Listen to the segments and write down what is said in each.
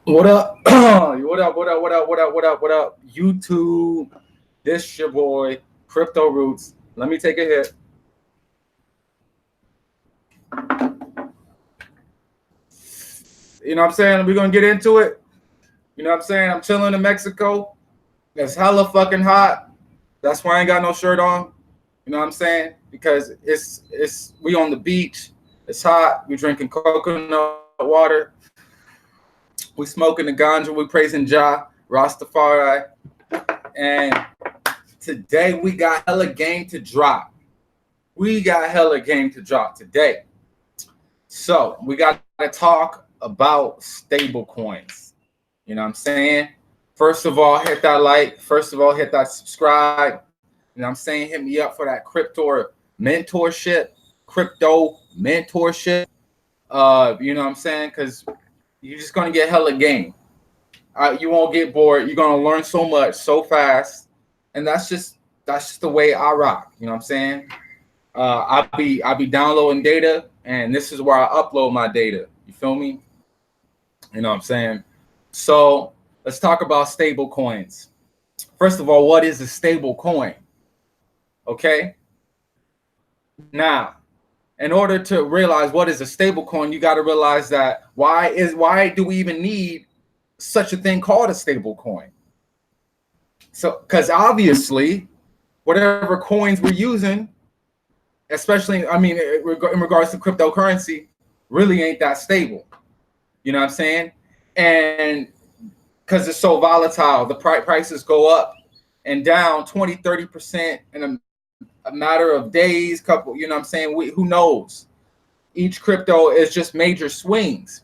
What up? What up? What up? What up? What up? What up? What up? YouTube. This your boy, Crypto Roots. Let me take a hit. You know what I'm saying? We're gonna get into it. You know what I'm saying? I'm chilling in Mexico. It's hella fucking hot. That's why I ain't got no shirt on. You know what I'm saying? Because it's we on the beach. It's hot. We drinking coconut water. We smoking the ganja. We praising Jah, Rastafari. And today we got hella game to drop. We got hella game to drop today. So we got to talk about stable coins. You know what I'm saying? First of all, hit that like. First of all, hit that subscribe. You know what I'm saying? Hit me up for that crypto mentorship. You know what I'm saying? Because you're just gonna get hella game. You won't get bored. You're gonna learn so much so fast, and that's just the way I rock. You know what I'm saying? I'll be downloading data, and this is where I upload my data. You feel me? You know what I'm saying? So let's talk about stable coins. First of all, what is a stable coin? Okay. Now, in order to realize what is a stable coin, you got to realize that why do we even need such a thing called a stable coin? So, because obviously, whatever coins we're using, especially, I mean, in regards to cryptocurrency, really ain't that stable. You know what I'm saying? And because it's so volatile, the prices go up and down 20, 30% in a matter of days, couple, you know what I'm saying? Who knows? Each crypto is just major swings.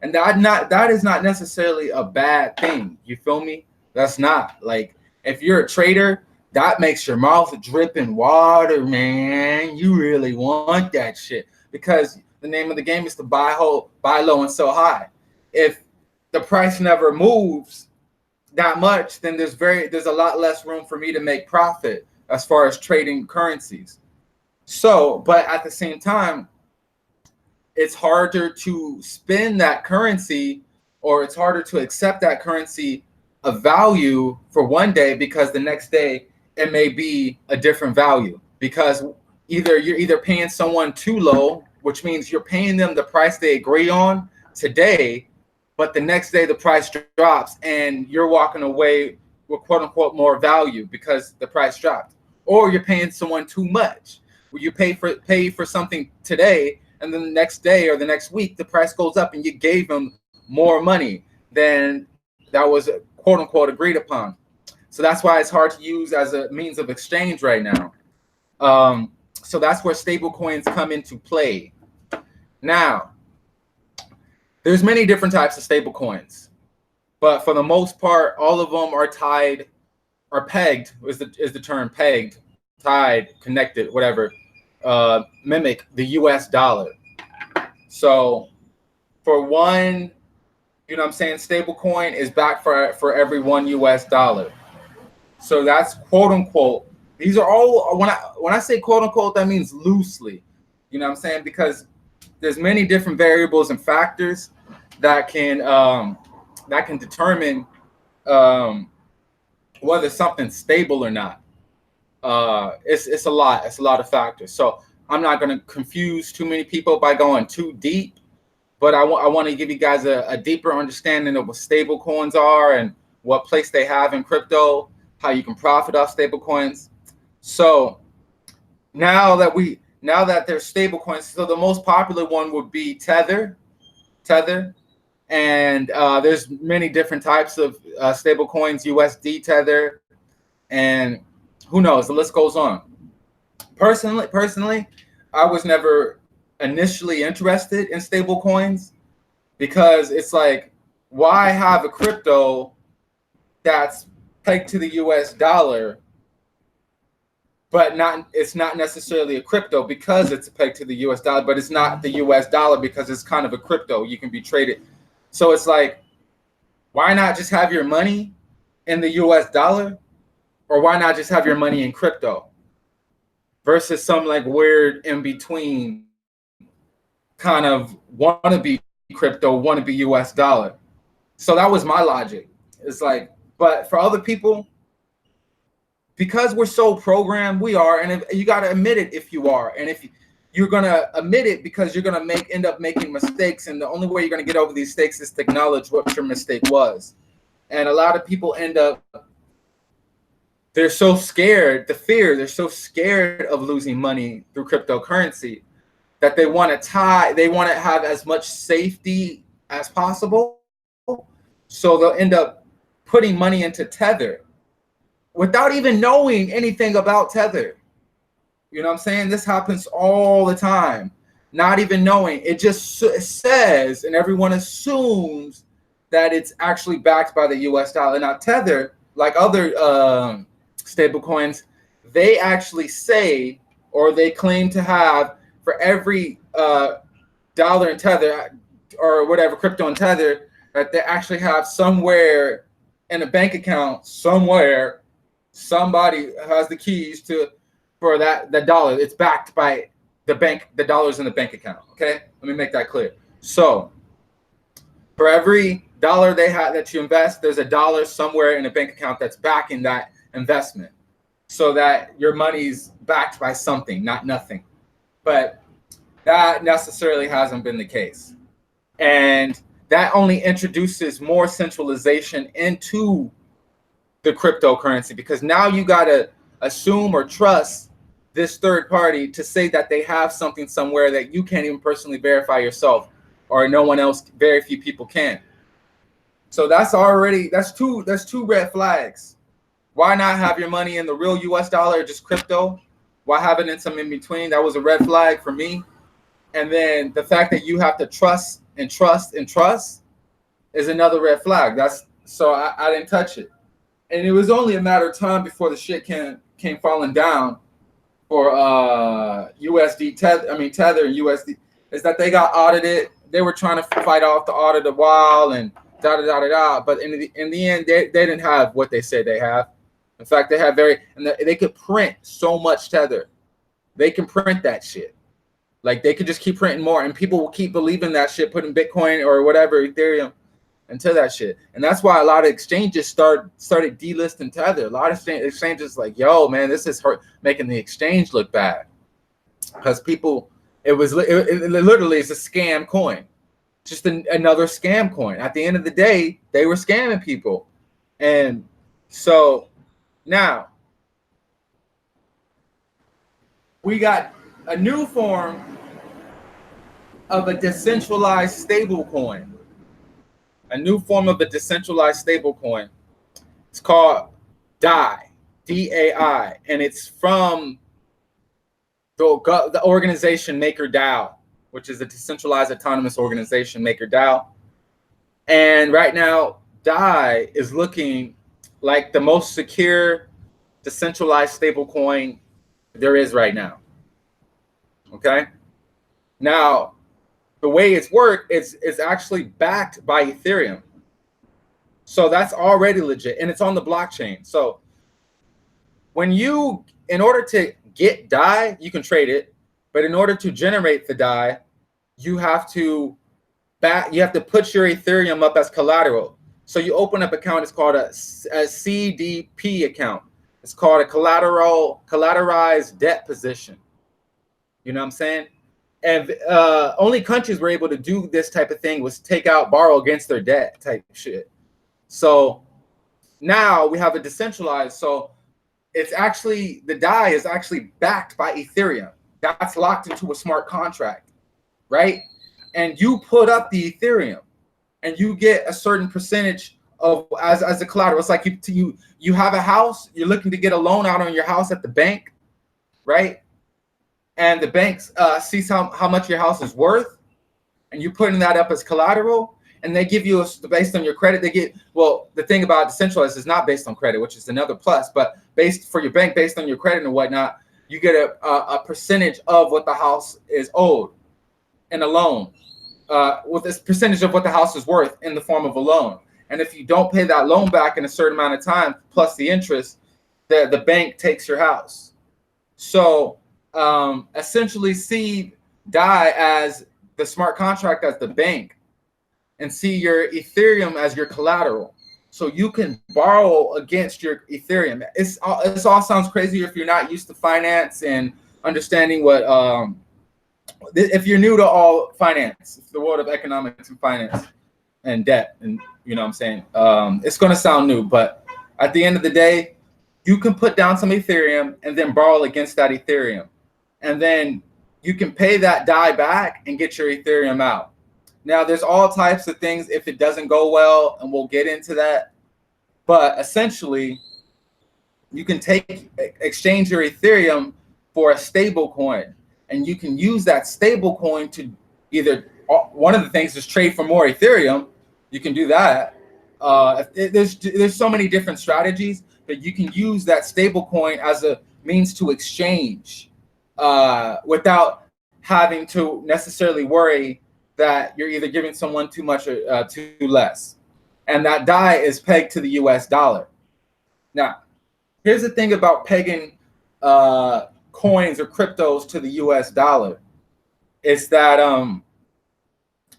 And that is not necessarily a bad thing. You feel me? That's not like if you're a trader, that makes your mouth dripping water, man. You really want that shit because the name of the game is to buy low and sell high. If the price never moves that much, then there's a lot less room for me to make profit as far as trading currencies. So, but at the same time, it's harder to spend that currency or it's harder to accept that currency of value for one day because the next day it may be a different value because you're either paying someone too low, which means you're paying them the price they agree on today, but the next day the price drops and you're walking away with quote unquote more value because the price dropped, or you're paying someone too much where you pay for something today and then the next day or the next week the price goes up and you gave them more money than that was quote unquote agreed upon. So that's why it's hard to use as a means of exchange right now. So that's where stable coins come into play. Now, there's many different types of stable coins, but for the most part, all of them are tied or pegged is the term pegged, tied, connected, whatever, mimic the US dollar. So for one, you know what I'm saying, stable coin is backed for every one US dollar. So that's quote unquote. These are all when I say quote unquote, that means loosely. You know what I'm saying? Because there's many different variables and factors that can um, that can determine um, whether something's stable or not. It's a lot. It's a lot of factors. So I'm not going to confuse too many people by going too deep, but I want to give you guys a deeper understanding of what stable coins are and what place they have in crypto, how you can profit off stable coins. So now that there's stable coins, so the most popular one would be Tether, and there's many different types of stable coins, USD Tether, and who knows? The list goes on. Personally, I was never initially interested in stable coins because it's like, why have a crypto that's pegged to the US dollar, but not it's not necessarily a crypto because it's pegged to the US dollar, but it's not the US dollar because it's kind of a crypto. You can be traded. So it's like, why not just have your money in the US dollar? Or why not just have your money in crypto? Versus some like weird in between kind of wanna be crypto, wanna be US dollar. So that was my logic. It's like, but for other people, because we're so programmed, we are, and if, you got to admit it if you are, and if you're gonna admit it because you're gonna end up making mistakes, and the only way you're gonna get over these mistakes is to acknowledge what your mistake was. And a lot of people end up, they're so scared, they're so scared of losing money through cryptocurrency that they want to have as much safety as possible. So they'll end up putting money into Tether without even knowing anything about Tether. You know what I'm saying? This happens all the time. Not even knowing. It just says, and everyone assumes that it's actually backed by the US dollar. Now, Tether, like other stable coins, they actually say, or they claim to have, for every dollar in Tether or whatever crypto in Tether, that they actually have somewhere in a bank account somewhere, somebody has the keys to for the dollar. It's backed by the bank, the dollars in the bank account. Okay, let me make that clear. So for every dollar they have that you invest, there's a dollar somewhere in a bank account that's backing that investment, so that your money's backed by something, not nothing. But that necessarily hasn't been the case, and that only introduces more centralization into the cryptocurrency, because now you got to assume or trust this third party to say that they have something somewhere that you can't even personally verify yourself, or no one else, very few people can. So that's two red flags. Why not have your money in the real US dollar or just crypto? Why have it in some in between? That was a red flag for me. And then the fact that you have to trust and trust and trust is another red flag. So I didn't touch it. And it was only a matter of time before the shit came falling down for Tether and USD, is that they got audited. They were trying to fight off the audit a while and but in the end they didn't have what they said they have. In fact, they have they could print so much Tether. They can print that shit. Like, they could just keep printing more, and people will keep believing that shit, putting Bitcoin or whatever, Ethereum, into that shit. And that's why a lot of exchanges started delisting Tether. A lot of exchanges like, yo, man, this is making the exchange look bad, because people, it literally is a scam coin, just another scam coin. At the end of the day, they were scamming people. And so now we got a new form of a decentralized stable coin. A new form of a decentralized stable coin. It's called DAI, D-A-I, and it's from the organization MakerDAO, which is a decentralized autonomous organization, MakerDAO. And right now, DAI is looking like the most secure decentralized stable coin there is right now. Okay? Now, the way it's worked, it's actually backed by Ethereum. So that's already legit, and it's on the blockchain. So in order to get DAI, you can trade it, but in order to generate the DAI, you have to put your Ethereum up as collateral. So you open up an account. It's called a CDP account. It's called a collateralized debt position. You know what I'm saying? And only countries were able to do this type of thing was borrow against their debt type shit. So now we have a decentralized. So it's actually, the DAI is actually backed by Ethereum. That's locked into a smart contract, right? And you put up the Ethereum, and you get a certain percentage of as a collateral. It's like you have a house, you're looking to get a loan out on your house at the bank, right? And the banks sees how much your house is worth, and you're putting that up as collateral, and they give you based on your credit. The thing about decentralized is not based on credit, which is another plus, but based on your credit and whatnot, you get a percentage of what the house is owed in a loan, with this percentage of what the house is worth in the form of a loan. And if you don't pay that loan back in a certain amount of time, plus the interest, the bank takes your house. So essentially see DAI as the smart contract as the bank. and see your Ethereum as your collateral. So you can borrow against your Ethereum. This all sounds crazy if you're not used to finance and understanding what, if you're new to all finance, the world of economics and finance and debt, and you know what I'm saying, it's going to sound new, but at the end of the day, you can put down some Ethereum and then borrow against that Ethereum. And then you can pay that DAI back and get your Ethereum out. Now, there's all types of things if it doesn't go well, and we'll get into that. But essentially, you can exchange your Ethereum for a stable coin, and you can use that stable coin to either, one of the things is trade for more Ethereum. You can do that. There's so many different strategies, but you can use that stable coin as a means to exchange without having to necessarily worry that you're either giving someone too much or too less. And that DAI is pegged to the US dollar. Now, here's the thing about pegging coins or cryptos to the US dollar. It's that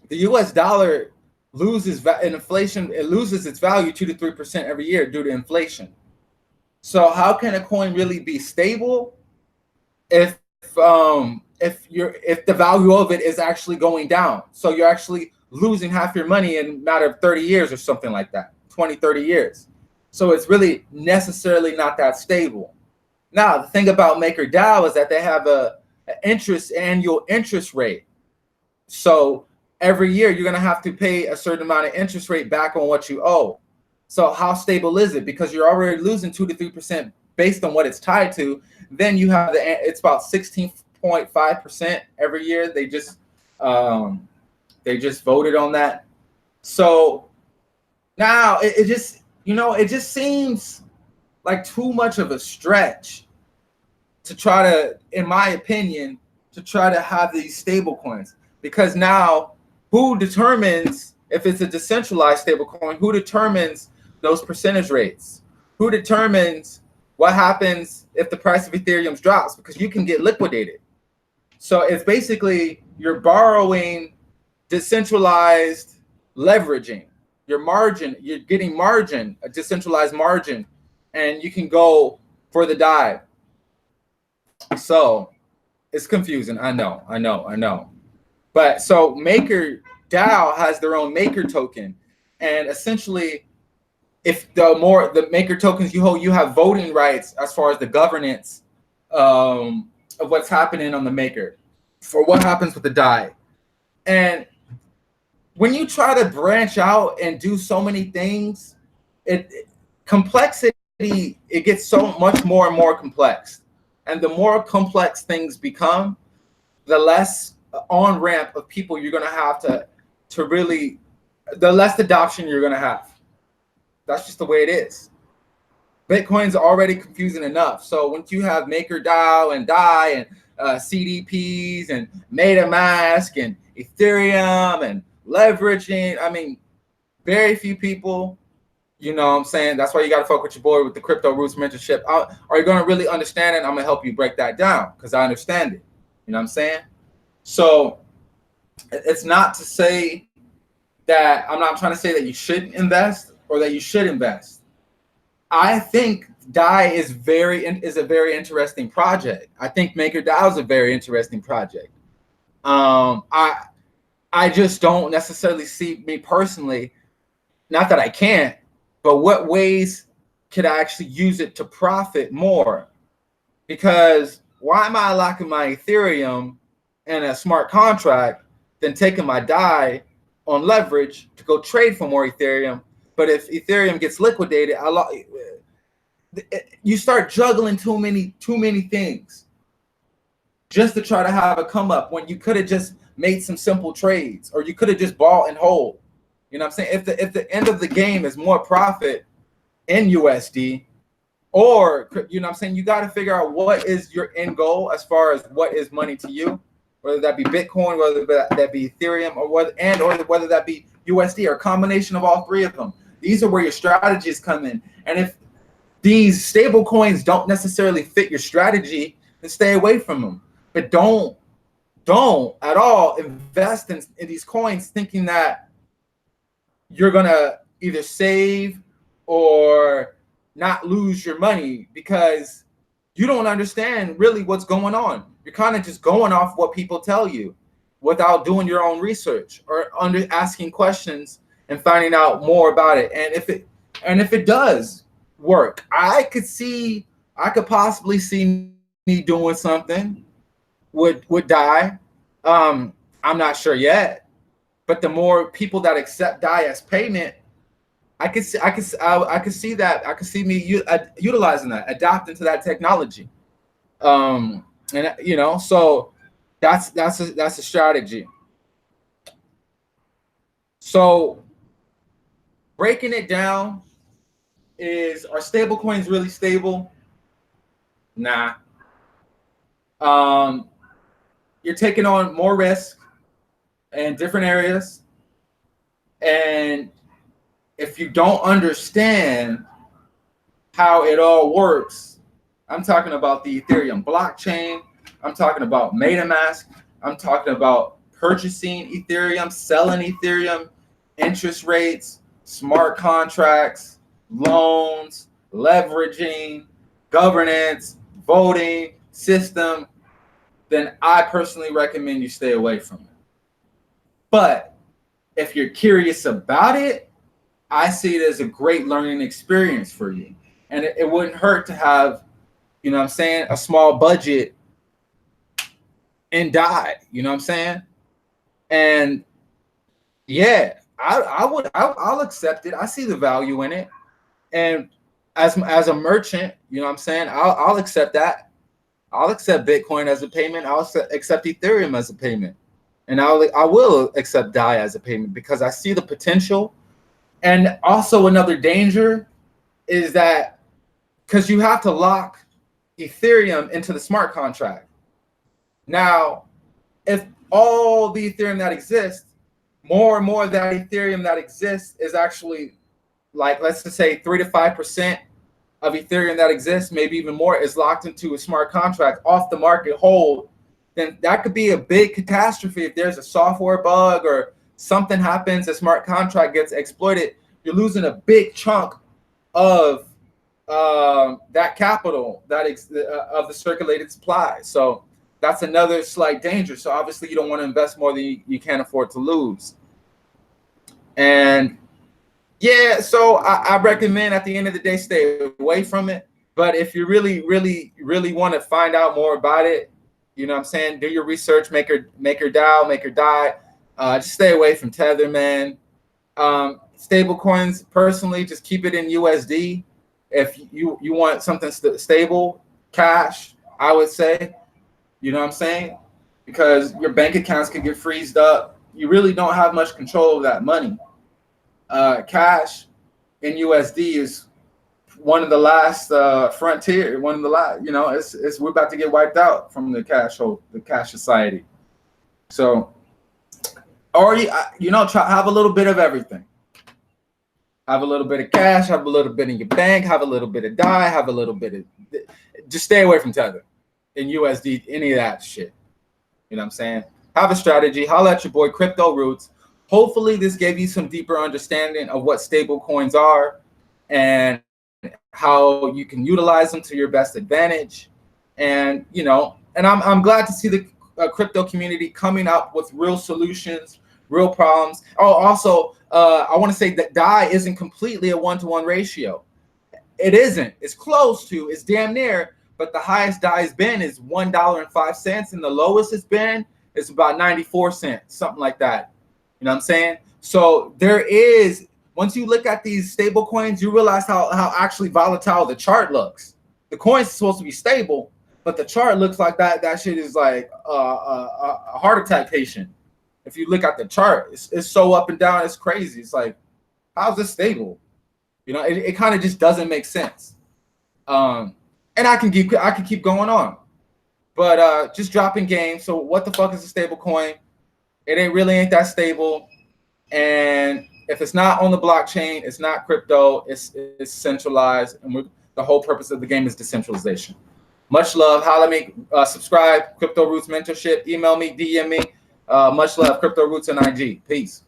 the US dollar loses inflation. It loses its value 2 to 3% every year due to inflation. So how can a coin really be stable if the value of it is actually going down? So you're actually losing half your money in a matter of 30 years or something like that, 20, 30 years. So it's really necessarily not that stable. Now, the thing about MakerDAO is that they have an annual interest rate. So every year you're going to have to pay a certain amount of interest rate back on what you owe. So how stable is it? Because you're already losing 2 to 3% based on what it's tied to. Then you have it's about 16.5% every year. They just voted on that. So now it just seems like too much of a stretch to try to, in my opinion, to try to have these stable coins. Because now, who determines if it's a decentralized stable coin? Who determines those percentage rates? Who determines what happens if the price of Ethereum drops? Because you can get liquidated. So it's basically you're borrowing decentralized leveraging. Your margin, you're getting margin, a decentralized margin, and you can go for the dive. So it's confusing. I know. But so MakerDAO has their own Maker token, and essentially, if the Maker tokens you hold, you have voting rights as far as the governance of what's happening on the Maker for what happens with the DAI. And when you try to branch out and do so many things, complexity, it gets so much more and more complex. And the more complex things become, the less on-ramp of people you're going to have to really, the less adoption you're going to have. That's just the way it is. Bitcoin's already confusing enough. So once you have MakerDAO and DAI and CDPs and MetaMask and Ethereum and leveraging, I mean, very few people, you know what I'm saying? That's why you got to fuck with your boy with the Crypto Roots mentorship. Are you going to really understand it? I'm going to help you break that down because I understand it. You know what I'm saying? So it's not to say that, I'm not trying to say that you shouldn't invest or that you should invest. I think DAI is a very interesting project. I think MakerDAO is a very interesting project. I just don't necessarily see, me personally, not that I can't, but what ways could I actually use it to profit more? Because why am I locking my Ethereum in a smart contract than taking my DAI on leverage to go trade for more Ethereum? But if Ethereum gets liquidated, you start juggling too many things just to try to have a come up when you could have just made some simple trades, or you could have just bought and hold. You know what I'm saying? If the end of the game is more profit in USD, or, you know what I'm saying, you got to figure out what is your end goal as far as what is money to you, whether that be Bitcoin, whether that be Ethereum, or whether that be USD, or a combination of all three of them. These are where your strategies come in. And if these stable coins don't necessarily fit your strategy, then stay away from them. But don't at all invest in these coins thinking that you're gonna either save or not lose your money because you don't understand really what's going on. You're kind of just going off what people tell you without doing your own research or asking questions and finding out more about it. And if it does work, I could possibly see me doing something with DAI. I'm not sure yet, but the more people that accept DAI as payment, I could see that. I could see me utilizing that, adapting to that technology. And you know, so that's a strategy. So breaking it down, are stablecoins really stable? Nah. You're taking on more risk in different areas, and if you don't understand how it all works, I'm talking about the Ethereum blockchain, I'm talking about MetaMask, I'm talking about purchasing Ethereum, selling Ethereum, interest rates, smart contracts, loans, leveraging, governance, voting, system, then I personally recommend you stay away from it. But if you're curious about it, I see it as a great learning experience for you. And it wouldn't hurt to have, you know what I'm saying, a small budget in DAI, you know what I'm saying? And yeah, I'll accept it. I see the value in it. And as a merchant, you know what I'm saying, I'll accept that. I'll accept Bitcoin as a payment. I'll accept Ethereum as a payment. And I will accept DAI as a payment because I see the potential. And also another danger is that because you have to lock Ethereum into the smart contract. Now, if all the Ethereum that exists, more and more of that Ethereum that exists is actually, like, let's just say 3 to 5% of Ethereum that exists, maybe even more, is locked into a smart contract off the market hold, then that could be a big catastrophe. If there's a software bug or something happens, a smart contract gets exploited, you're losing a big chunk of that capital of the circulated supply. So that's another slight danger. So obviously you don't want to invest more than you can't afford to lose. And yeah, so I recommend at the end of the day, stay away from it. But if you really want to find out more about it, you know what I'm saying, do your research, make your DAO, make your DAI. Just stay away from Tether, man. Stable coins, personally, just keep it in USD. If you want something stable, cash, I would say, you know what I'm saying? Because your bank accounts can get freezed up. You really don't have much control of that money. Cash in USD is one of the last frontier, one of the last, you know, it's we're about to get wiped out from the cash society. So, or you know, have a little bit of everything. Have a little bit of cash, have a little bit in your bank, have a little bit of DAI, have a little bit of, just stay away from Tether in USD, any of that shit. You know what I'm saying? Have a strategy. Holla at your boy Crypto Roots. Hopefully this gave you some deeper understanding of what stable coins are and how you can utilize them to your best advantage. And, you know, and I'm glad to see the crypto community coming up with real solutions, real problems. Oh, also, I want to say that DAI isn't completely a 1-to-1 ratio. It isn't. It's close to. It's damn near. But the highest DAI has been is $1.05, and the lowest it's been is about 94 cents, something like that. You know what I'm saying? So there is, once you look at these stable coins, you realize how actually volatile the chart looks. The coin's supposed to be stable, but the chart looks like that shit is like a heart attack patient. If you look at the chart, it's so up and down, it's crazy. It's like, how's this stable? You know, it kind of just doesn't make sense. And I can keep going on, but just dropping game. So what the fuck is a stable coin? It ain't that stable. And if it's not on the blockchain, it's not crypto, it's centralized. And the whole purpose of the game is decentralization. Much love. Holla at me, subscribe, Crypto Roots Mentorship, email me, DM me. Much love, Crypto Roots and IG. Peace.